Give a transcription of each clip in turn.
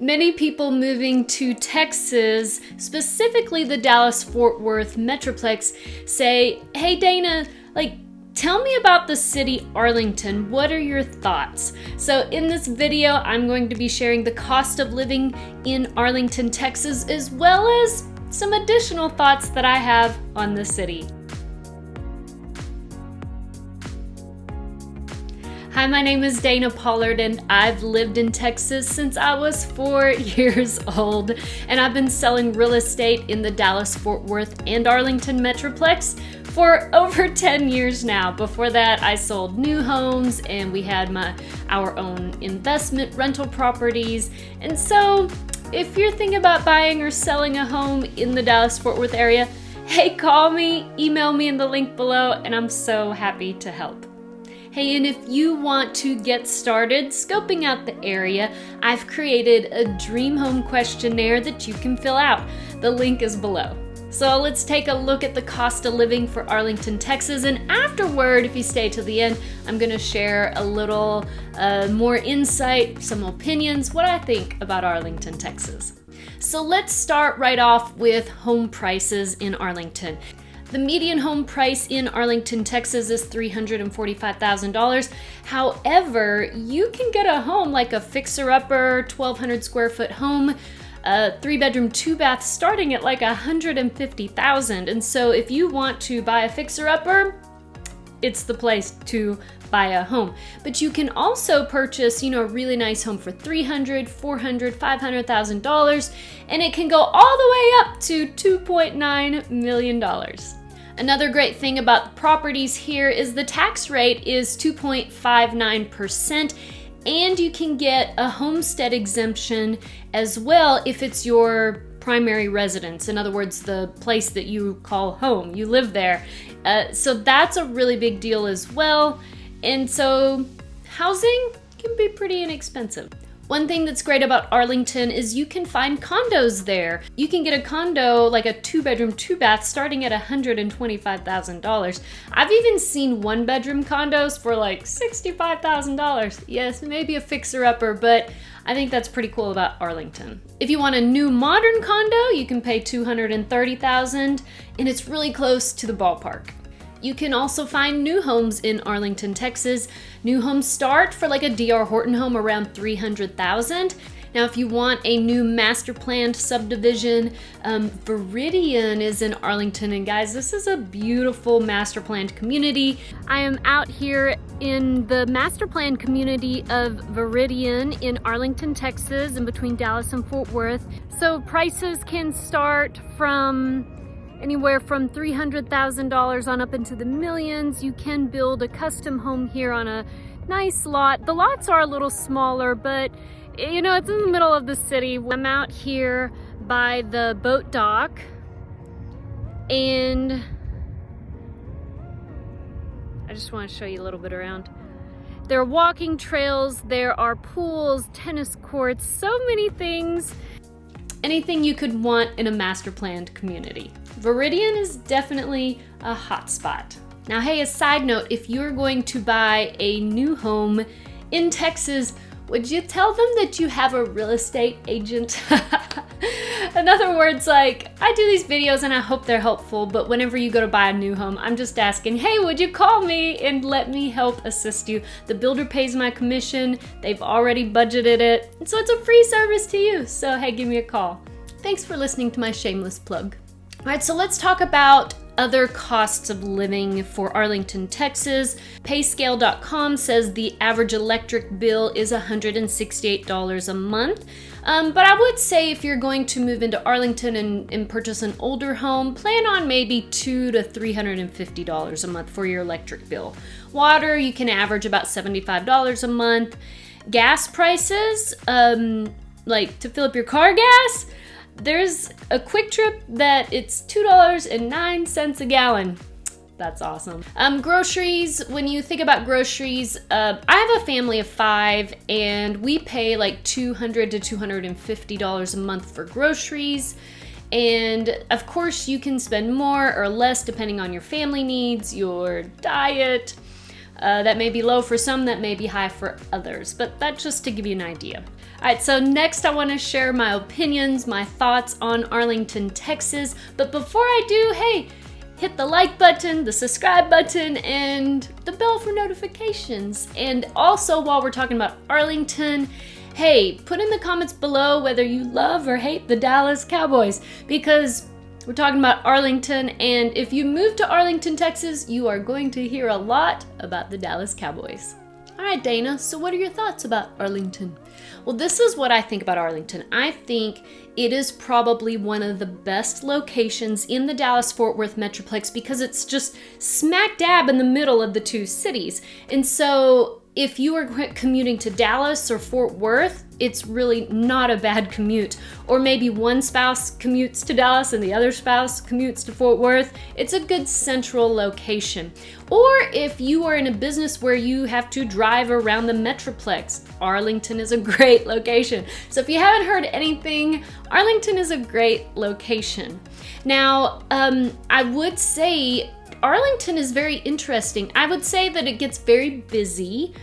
Many people moving to Texas, specifically the Dallas-Fort Worth Metroplex, say, hey Dana, tell me about the city Arlington. What are your thoughts? So in this video, I'm going to be sharing the cost of living in Arlington, Texas, as well as some additional thoughts that I have on the city. Hi, my name is Dana Pollard, and I've lived in Texas since I was 4 years old, and I've been selling real estate in the Dallas-Fort Worth and Arlington Metroplex for over 10 years now. Before that, I sold new homes, and we had our own investment rental properties. And so if you're thinking about buying or selling a home in the Dallas-Fort Worth area, hey, call me, email me in the link below, and I'm so happy to help. Hey, and if you want to get started scoping out the area, I've created a dream home questionnaire that you can fill out. The link is below. So let's take a look at the cost of living for Arlington, Texas, and afterward, if you stay till the end, I'm gonna share a little more insight, some opinions, what I think about Arlington, Texas. So let's start right off with home prices in Arlington. The median home price in Arlington, Texas is $345,000. However, you can get a home like a fixer-upper, 1,200 square foot home, a 3-bedroom, 2-bath starting at like $150,000. And so if you want to buy a fixer-upper, it's the place to buy a home. But you can also purchase, a really nice home for $300,000, $400,000, $500,000, and it can go all the way up to $2.9 million. Another great thing about the properties here is the tax rate is 2.59%, and you can get a homestead exemption as well if it's your primary residence. In other words, the place that you call home, you live there. So that's a really big deal as well. And so housing can be pretty inexpensive. One thing that's great about Arlington is you can find condos there. You can get a condo, like a 2-bedroom, 2-bath, starting at $125,000. I've even seen 1-bedroom condos for like $65,000. Yes, maybe a fixer-upper, but I think that's pretty cool about Arlington. If you want a new modern condo, you can pay $230,000, and it's really close to the ballpark. You can also find new homes in Arlington, Texas. New homes start for like a D.R. Horton home around $300,000. Now, if you want a new master planned subdivision, Viridian is in Arlington. And guys, this is a beautiful master planned community. I am out here in the master planned community of Viridian in Arlington, Texas, in between Dallas and Fort Worth. So prices can start from anywhere from $300,000 on up into the millions. You can build a custom home here on a nice lot. The lots are a little smaller, but it's in the middle of the city. I'm out here by the boat dock, and I just want to show you a little bit around. There are walking trails, there are pools, tennis courts, so many things. Anything you could want in a master planned community. Viridian is definitely a hot spot. Now, hey, a side note, if you're going to buy a new home in Texas, would you tell them that you have a real estate agent? In other words, I do these videos and I hope they're helpful, but whenever you go to buy a new home, I'm just asking, hey, would you call me and let me help assist you? The builder pays my commission, they've already budgeted it, and so it's a free service to you. So hey, give me a call. Thanks for listening to my shameless plug. All right, so let's talk about other costs of living for Arlington, Texas. Payscale.com says the average electric bill is $168 a month. But I would say if you're going to move into Arlington and purchase an older home, plan on maybe $200 to $350 a month for your electric bill. Water, you can average about $75 a month. Gas prices, to fill up your car gas, there's a Quick Trip that it's $2.09 a gallon. That's awesome. Groceries, when you think about groceries, I have a family of 5 and we pay like $200 to $250 a month for groceries. And of course you can spend more or less depending on your family needs, your diet. That may be low for some, that may be high for others, but that's just to give you an idea. All right, so next I want to share my opinions, my thoughts on Arlington, Texas. But before I do, hey, hit the like button, the subscribe button, and the bell for notifications. And also, while we're talking about Arlington, hey, put in the comments below whether you love or hate the Dallas Cowboys, because we're talking about Arlington, and if you move to Arlington, Texas, you are going to hear a lot about the Dallas Cowboys. All right, Dana, so what are your thoughts about Arlington? Well, this is what I think about Arlington. I think it is probably one of the best locations in the Dallas-Fort Worth Metroplex because it's just smack dab in the middle of the two cities. And so if you are commuting to Dallas or Fort Worth, it's really not a bad commute. Or maybe one spouse commutes to Dallas and the other spouse commutes to Fort Worth. It's a good central location. Or if you are in a business where you have to drive around the Metroplex, Arlington is a great location. So if you haven't heard anything, Arlington is a great location. Now, I would say Arlington is very interesting. I would say that it gets very busy,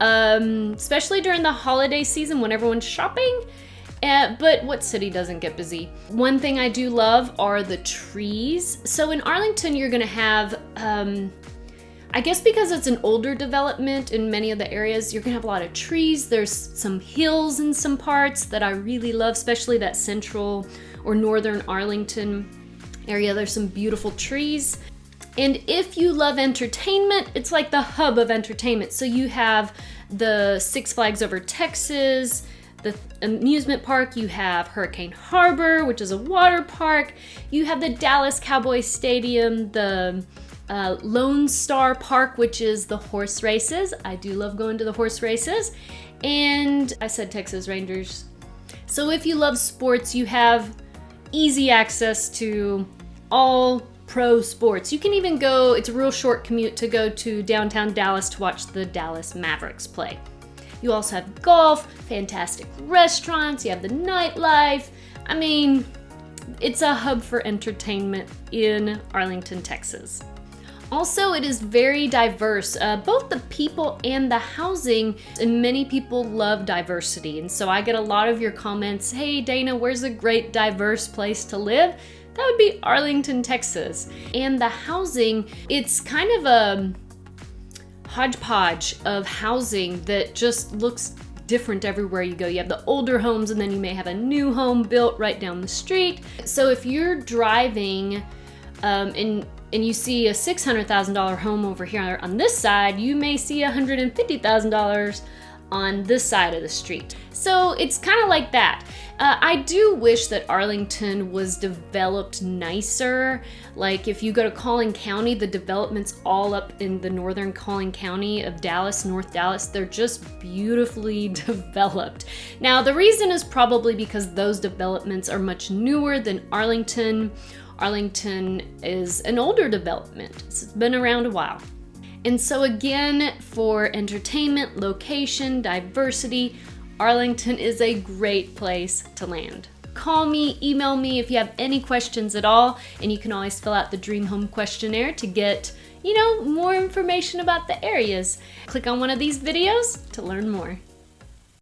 especially during the holiday season when everyone's shopping. But what city doesn't get busy? One thing I do love are the trees. So in Arlington, you're gonna have, I guess because it's an older development in many of the areas, you're gonna have a lot of trees. There's some hills in some parts that I really love, especially that central or northern Arlington area. There's some beautiful trees. And if you love entertainment, it's like the hub of entertainment. So you have the Six Flags Over Texas, the amusement park, you have Hurricane Harbor, which is a water park, you have the Dallas Cowboys Stadium, the Lone Star Park, which is the horse races. I do love going to the horse races. And I said Texas Rangers. So if you love sports, you have easy access to all pro sports. You can even go, it's a real short commute to go to downtown Dallas to watch the Dallas Mavericks play. You also have golf, fantastic restaurants, you have the nightlife. I mean, it's a hub for entertainment in Arlington, Texas. Also, it is very diverse, both the people and the housing, and many people love diversity. And so I get a lot of your comments, hey Dana, where's a great diverse place to live? That would be Arlington, Texas. And the housing, it's kind of a hodgepodge of housing that just looks different everywhere you go. You have the older homes and then you may have a new home built right down the street. So if you're driving and you see a $600,000 home over here on this side, you may see $150,000 on this side of the street. So it's kind of like that. I do wish that Arlington was developed nicer. Like if you go to Collin County, the developments all up in the northern Collin County of Dallas, North Dallas, they're just beautifully developed. Now the reason is probably because those developments are much newer than Arlington. Arlington is an older development. It's been around a while. And so again, for entertainment, location, diversity, Arlington is a great place to land. Call me, email me if you have any questions at all, and you can always fill out the Dream Home questionnaire to get, more information about the areas. Click on one of these videos to learn more.